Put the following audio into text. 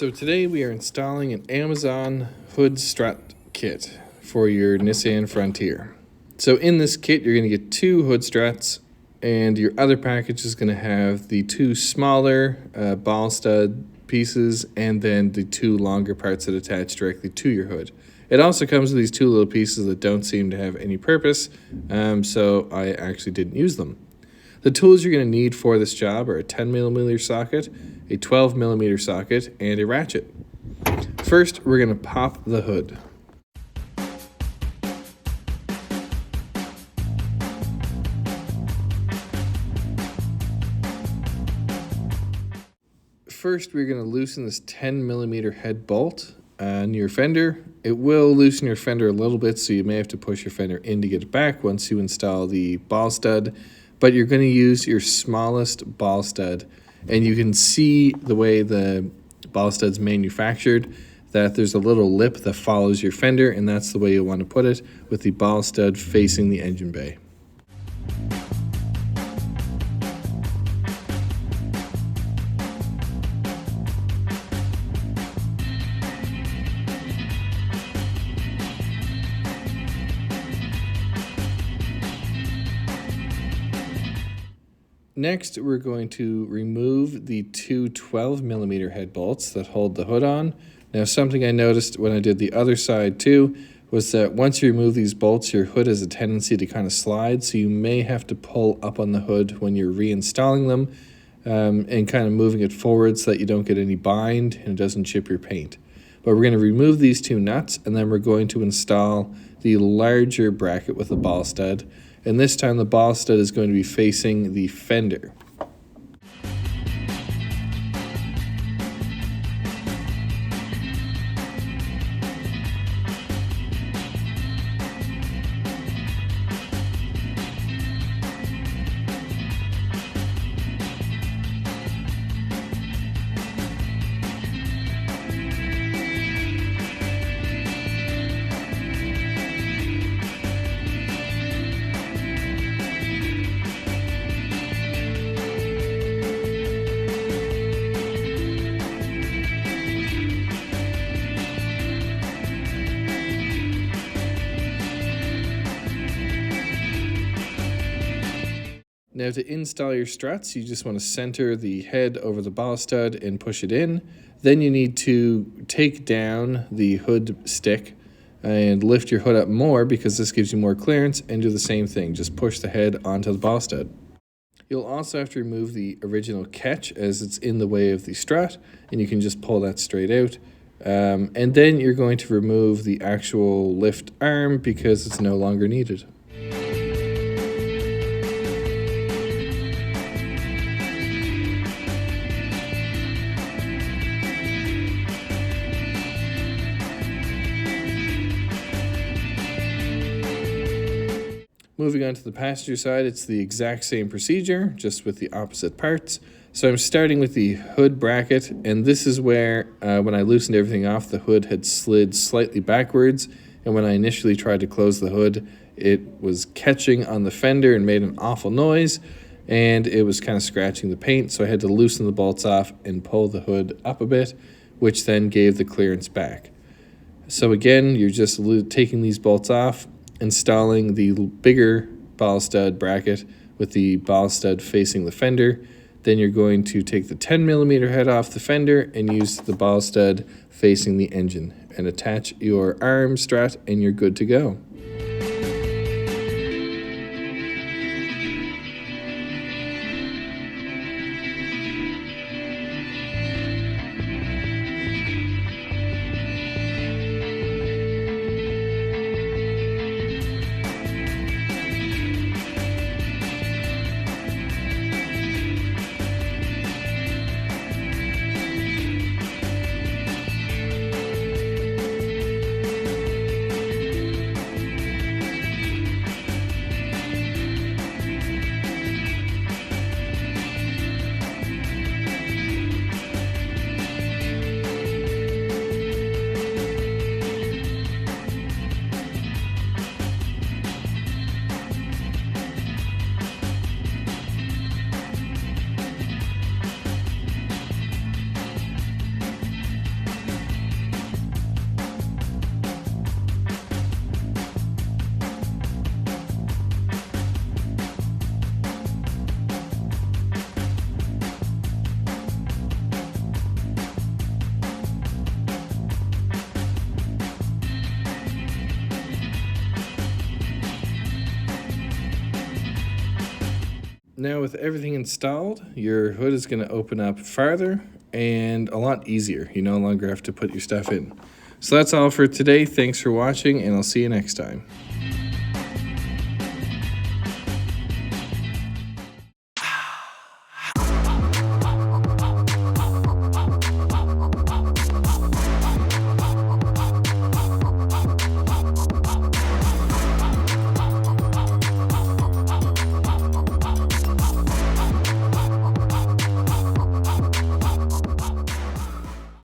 So today we are installing an Amazon hood strut kit for your Nissan Frontier. So in this kit you're going to get two hood struts, and your other package is going to have the two smaller ball stud pieces and then the two longer parts that attach directly to your hood. It also comes with these two little pieces that don't seem to have any purpose, so I actually didn't use them. The tools you're going to need for this job are a 10mm socket, a 12mm socket, and a ratchet. First, we're going to pop the hood. First, we're going to loosen this 10mm head bolt on your fender. It will loosen your fender a little bit, so you may have to push your fender in to get it back once you install the ball stud. But you're going to use your smallest ball stud, and you can see the way the ball stud's manufactured, that there's a little lip that follows your fender, and that's the way you want to put it, with the ball stud facing the engine bay. Next, we're going to remove the two 12mm head bolts that hold the hood on. Now, something I noticed when I did the other side too was that once you remove these bolts, your hood has a tendency to kind of slide, so you may have to pull up on the hood when you're reinstalling them and kind of moving it forward so that you don't get any bind and it doesn't chip your paint. But we're going to remove these two nuts, and then we're going to install the larger bracket with the ball stud. And this time the ball stud is going to be facing the fender. Now, to install your struts, you just want to center the head over the ball stud and push it in. Then you need to take down the hood stick and lift your hood up more, because this gives you more clearance, and do the same thing. Just push the head onto the ball stud. You'll also have to remove the original catch, as it's in the way of the strut, and you can just pull that straight out. And then you're going to remove the actual lift arm because it's no longer needed. Moving on to the passenger side, it's the exact same procedure, just with the opposite parts. So I'm starting with the hood bracket, and this is where, when I loosened everything off, the hood had slid slightly backwards, and when I initially tried to close the hood, it was catching on the fender and made an awful noise, and it was kind of scratching the paint, so I had to loosen the bolts off and pull the hood up a bit, which then gave the clearance back. So again, you're just taking these bolts off, installing the bigger ball stud bracket with the ball stud facing the fender. Then you're going to take the 10mm head off the fender and use the ball stud facing the engine, and attach your arm strut, and you're good to go. Now with everything installed, your hood is going to open up farther and a lot easier. You no longer have to put your stuff in. So that's all for today. Thanks for watching, and I'll see you next time.